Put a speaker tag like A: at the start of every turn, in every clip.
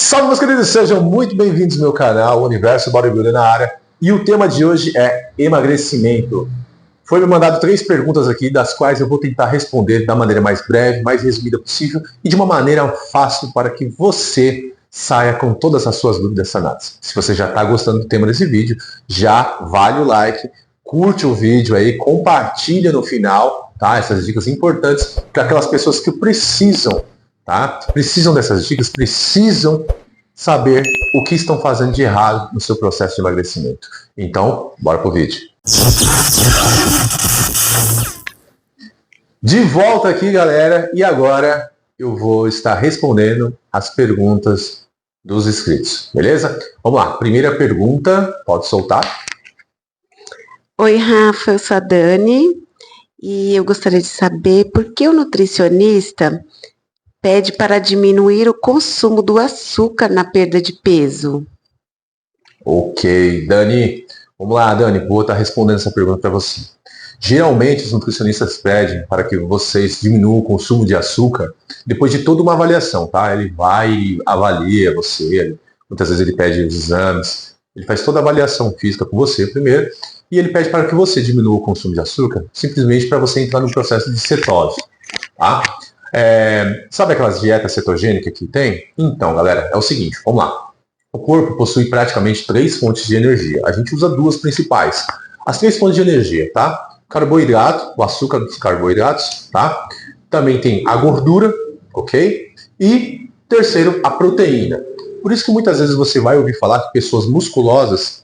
A: Salve, meus queridos, sejam muito bem-vindos ao meu canal Universo Bodybuilder na área. E o tema de hoje é emagrecimento. Foi me mandado 3 perguntas aqui, das quais eu vou tentar responder da maneira mais breve, mais resumida possível e de uma maneira fácil para que você saia com todas as suas dúvidas sanadas. Se você já está gostando do tema desse vídeo, já vale o like, curte o vídeo aí, compartilha no final, tá? Essas dicas importantes para aquelas pessoas que precisam, tá? Precisam dessas dicas, precisam saber o que estão fazendo de errado no seu processo de emagrecimento. Então, bora pro vídeo. De volta aqui, galera, e agora eu vou estar respondendo as perguntas dos inscritos, beleza? Vamos lá, primeira pergunta, pode soltar.
B: Oi, Rafa, eu sou a Dani e eu gostaria de saber por que o nutricionista pede para diminuir o consumo do açúcar na perda de peso.
A: Ok, Dani, vamos lá, Dani, vou estar respondendo essa pergunta para você. Geralmente, os nutricionistas pedem para que vocês diminuam o consumo de açúcar depois de toda uma avaliação, tá? Ele vai e avalia você, muitas vezes ele pede os exames, ele faz toda a avaliação física com você primeiro, e ele pede para que você diminua o consumo de açúcar, simplesmente para você entrar no processo de cetose, tá? Sabe aquelas dietas cetogênicas que tem? Então, galera, é o seguinte, vamos lá. O corpo possui praticamente 3 fontes de energia. A gente usa 2 principais. As 3 fontes de energia, tá? Carboidrato, o açúcar dos carboidratos, tá? Também tem a gordura, ok? E terceiro, a proteína. Por isso que muitas vezes você vai ouvir falar que pessoas musculosas,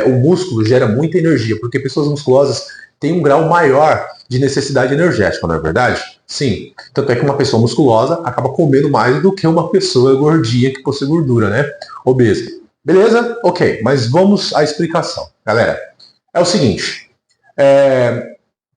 A: o músculo gera muita energia, porque pessoas musculosas têm um grau maior de necessidade energética, não é verdade? Sim. Tanto é que uma pessoa musculosa acaba comendo mais do que uma pessoa gordinha que possui gordura, né? Obesa. Beleza? Ok, mas vamos à explicação. Galera, é o seguinte.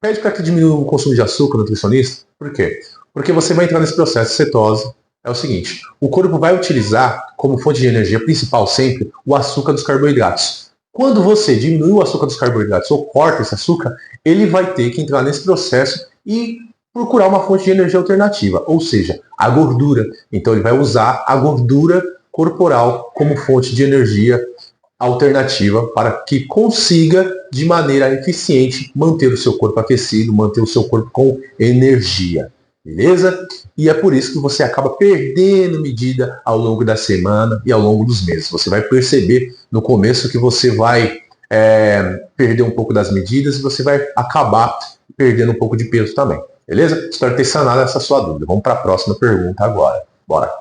A: Pede para que diminua o consumo de açúcar, nutricionista. Por quê? Porque você vai entrar nesse processo de cetose. É o seguinte, o corpo vai utilizar como fonte de energia principal sempre o açúcar dos carboidratos. Quando você diminui o açúcar dos carboidratos ou corta esse açúcar, ele vai ter que entrar nesse processo e procurar uma fonte de energia alternativa, ou seja, a gordura. Então ele vai usar a gordura corporal como fonte de energia alternativa para que consiga, de maneira eficiente, manter o seu corpo aquecido, manter o seu corpo com energia. Beleza? E é por isso que você acaba perdendo medida ao longo da semana e ao longo dos meses. Você vai perceber no começo que você vai perder um pouco das medidas e você vai acabar perdendo um pouco de peso também. Beleza? Espero ter sanado essa sua dúvida. Vamos para a próxima pergunta agora. Bora!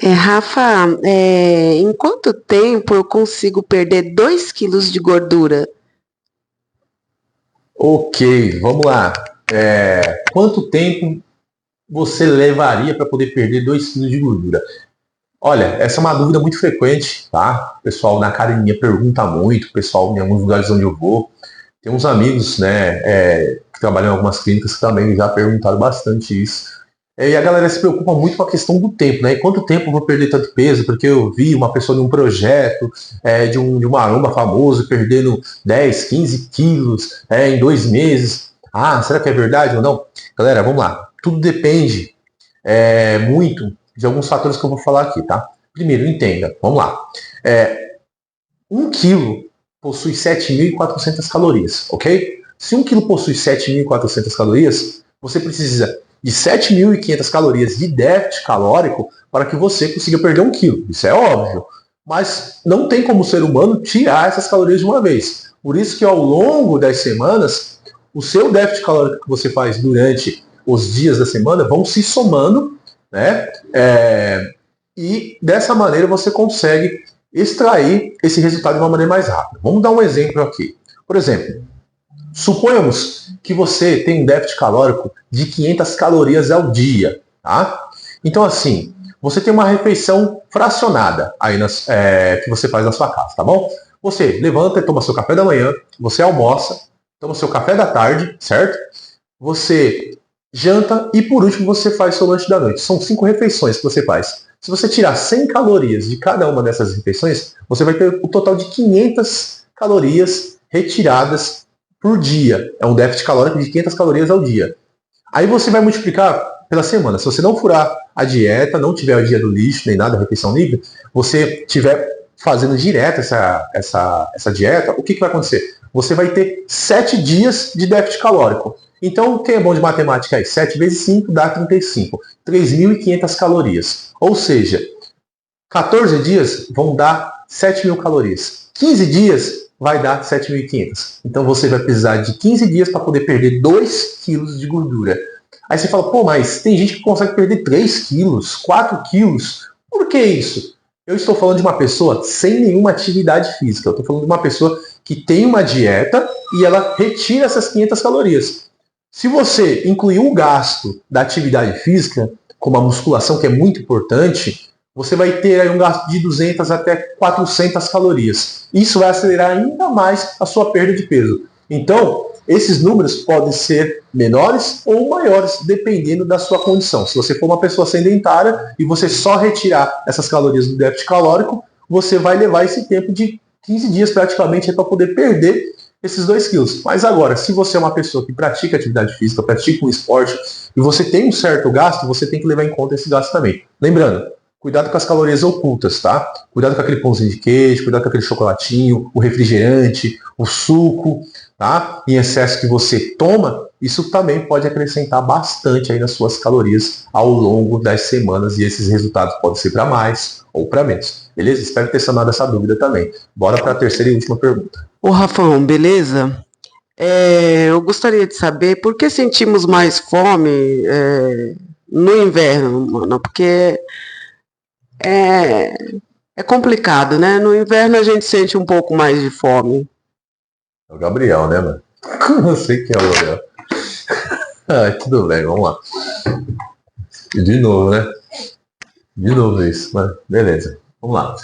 B: Rafa, em quanto tempo eu consigo perder 2 quilos de gordura?
A: Ok, vamos lá. Quanto tempo você levaria para poder perder 2 quilos de gordura? Olha, essa é uma dúvida muito frequente, tá? O pessoal na academia pergunta muito, o pessoal em alguns lugares onde eu vou. Tem uns amigos, né, que trabalham em algumas clínicas que também já perguntaram bastante isso. E a galera se preocupa muito com a questão do tempo, né? E quanto tempo eu vou perder tanto peso? Porque eu vi uma pessoa num projeto de um maromba famoso perdendo 10, 15 quilos em 2 meses. Ah, será que é verdade ou não? Galera, vamos lá. Tudo depende muito de alguns fatores que eu vou falar aqui, tá? Primeiro, entenda. Vamos lá. 1 quilo possui 7.400 calorias, ok? Se 1 quilo possui 7.400 calorias, você precisa de 7.500 calorias de déficit calórico para que você consiga perder 1 quilo. Isso é óbvio. Mas não tem como o ser humano tirar essas calorias de uma vez. Por isso que ao longo das semanas, o seu déficit calórico que você faz durante os dias da semana vão se somando, né? E dessa maneira você consegue extrair esse resultado de uma maneira mais rápida. Vamos dar um exemplo aqui. Por exemplo, suponhamos que você tem um déficit calórico de 500 calorias ao dia, tá? Então, assim, você tem uma refeição fracionada aí que você faz na sua casa, tá bom? Você levanta e toma seu café da manhã, você almoça, toma seu café da tarde, certo? Você janta e, por último, você faz seu lanche da noite. São 5 refeições que você faz. Se você tirar 100 calorias de cada uma dessas refeições, você vai ter o total de 500 calorias retiradas por dia. É um déficit calórico de 500 calorias ao dia. Aí você vai multiplicar pela semana. Se você não furar a dieta, não tiver o dia do lixo, nem nada, refeição livre, você tiver fazendo direto essa dieta, o que vai acontecer? Você vai ter 7 dias de déficit calórico. Então, quem é bom de matemática aí? 7 vezes 5 dá 35. 3.500 calorias. Ou seja, 14 dias vão dar 7.000 calorias. 15 dias vai dar 7.500. Então você vai precisar de 15 dias para poder perder 2 quilos de gordura. Aí você fala, pô, mas tem gente que consegue perder 3 quilos, 4 quilos. Por que isso? Eu estou falando de uma pessoa sem nenhuma atividade física. Eu estou falando de uma pessoa que tem uma dieta e ela retira essas 500 calorias. Se você incluir o gasto da atividade física, como a musculação, que é muito importante, você vai ter aí um gasto de 200 até 400 calorias. Isso vai acelerar ainda mais a sua perda de peso. Então, esses números podem ser menores ou maiores, dependendo da sua condição. Se você for uma pessoa sedentária e você só retirar essas calorias do déficit calórico, você vai levar esse tempo de 15 dias praticamente para poder perder esses 2 quilos. Mas agora, se você é uma pessoa que pratica atividade física, pratica um esporte, e você tem um certo gasto, você tem que levar em conta esse gasto também. Lembrando, cuidado com as calorias ocultas, tá? Cuidado com aquele pãozinho de queijo, cuidado com aquele chocolatinho, o refrigerante, o suco, tá? Em excesso que você toma, isso também pode acrescentar bastante aí nas suas calorias ao longo das semanas, e esses resultados podem ser para mais ou para menos. Beleza? Espero ter sanado essa dúvida também. Bora para a terceira e última pergunta.
B: Ô, Rafão, beleza? Eu gostaria de saber por que sentimos mais fome no inverno, mano? Porque é complicado, né? No inverno a gente sente um pouco mais de fome.
A: É o Gabriel, né, mano? Eu sei que é o Gabriel. Tudo bem, vamos lá. E de novo, né? De novo isso, mas beleza. Vamos lá.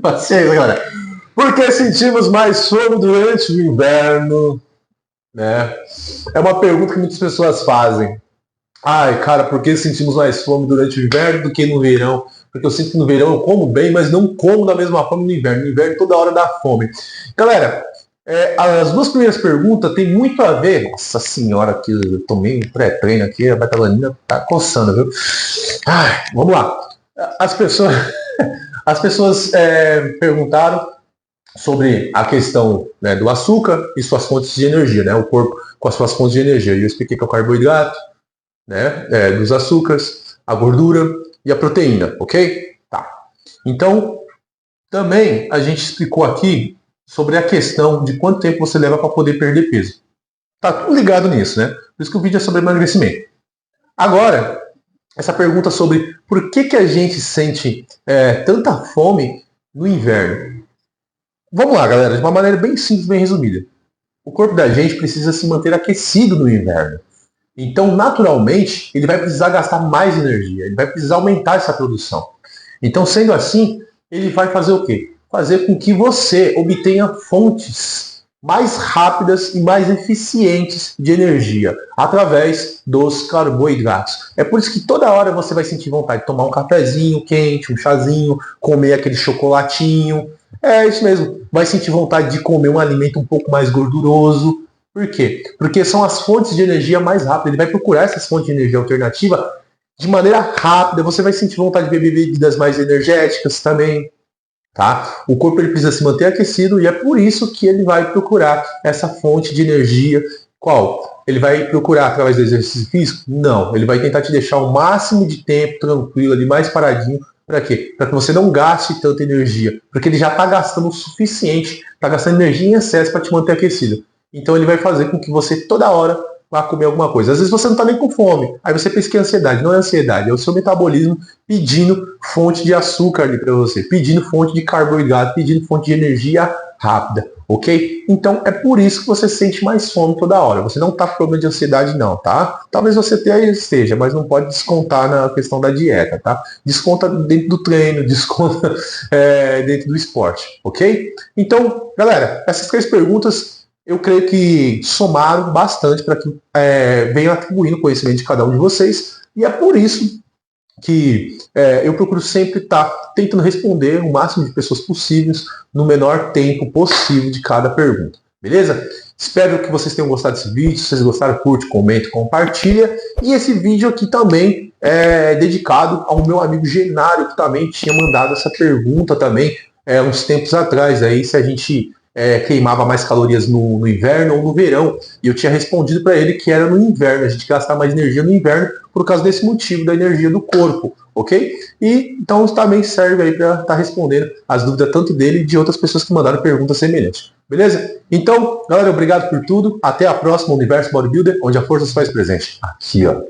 A: Paciência, galera. Por que sentimos mais fome durante o inverno? Né? É uma pergunta que muitas pessoas fazem. Ai, cara, por que sentimos mais fome durante o inverno do que no verão? Porque eu sinto que no verão eu como bem, mas não como da mesma forma no inverno. No inverno toda hora dá fome. Galera, as duas primeiras perguntas tem muito a ver. Nossa senhora, que eu tomei um pré-treino aqui, a betalanina tá coçando, viu? Ai, vamos lá. As pessoas perguntaram sobre a questão, né, do açúcar e suas fontes de energia, né? O corpo com as suas fontes de energia. E eu expliquei que é o carboidrato, né, dos açúcares, a gordura e a proteína, ok? Tá. Então, também a gente explicou aqui sobre a questão de quanto tempo você leva para poder perder peso. Tá tudo ligado nisso, né? Por isso que o vídeo é sobre emagrecimento. Agora, essa pergunta sobre por que a gente sente tanta fome no inverno. Vamos lá, galera, de uma maneira bem simples, bem resumida. O corpo da gente precisa se manter aquecido no inverno. Então, naturalmente, ele vai precisar gastar mais energia, ele vai precisar aumentar essa produção. Então, sendo assim, ele vai fazer o quê? Fazer com que você obtenha fontes mais rápidas e mais eficientes de energia através dos carboidratos. É por isso que toda hora você vai sentir vontade de tomar um cafezinho quente, um chazinho, comer aquele chocolatinho. É isso mesmo, vai sentir vontade de comer um alimento um pouco mais gorduroso. Por quê? Porque são as fontes de energia mais rápidas. Ele vai procurar essas fontes de energia alternativa de maneira rápida. Você vai sentir vontade de beber bebidas mais energéticas também. Tá? O corpo ele precisa se manter aquecido e é por isso que ele vai procurar essa fonte de energia. Qual? Ele vai procurar através do exercício físico? Não. Ele vai tentar te deixar o máximo de tempo tranquilo, ali mais paradinho. Para quê? Para que você não gaste tanta energia. Porque ele já está gastando o suficiente, está gastando energia em excesso para te manter aquecido. Então ele vai fazer com que você toda hora vá comer alguma coisa. Às vezes você não está nem com fome. Aí você pensa que é ansiedade. Não é ansiedade, é o seu metabolismo pedindo fonte de açúcar ali para você, pedindo fonte de carboidrato, pedindo fonte de energia rápida, ok? Então é por isso que você sente mais fome toda hora. Você não está com problema de ansiedade não, tá? Talvez você esteja, mas não pode descontar na questão da dieta, tá? Desconta dentro do treino, desconta dentro do esporte, ok? Então, galera, essas 3 perguntas eu creio que somaram bastante para que venham atribuindo conhecimento de cada um de vocês, e é por isso que eu procuro sempre estar tentando responder o máximo de pessoas possíveis no menor tempo possível de cada pergunta, beleza? Espero que vocês tenham gostado desse vídeo. Se vocês gostaram, curte, comente, compartilha. E esse vídeo aqui também é dedicado ao meu amigo Genário, que também tinha mandado essa pergunta também uns tempos atrás, aí se a gente queimava mais calorias no inverno ou no verão. E eu tinha respondido para ele que era no inverno, a gente gastava mais energia no inverno por causa desse motivo da energia do corpo, ok? E então também serve aí para estar respondendo as dúvidas tanto dele e de outras pessoas que mandaram perguntas semelhantes. Beleza? Então, galera, obrigado por tudo. Até a próxima Universo Bodybuilder, onde a força se faz presente. Aqui, ó.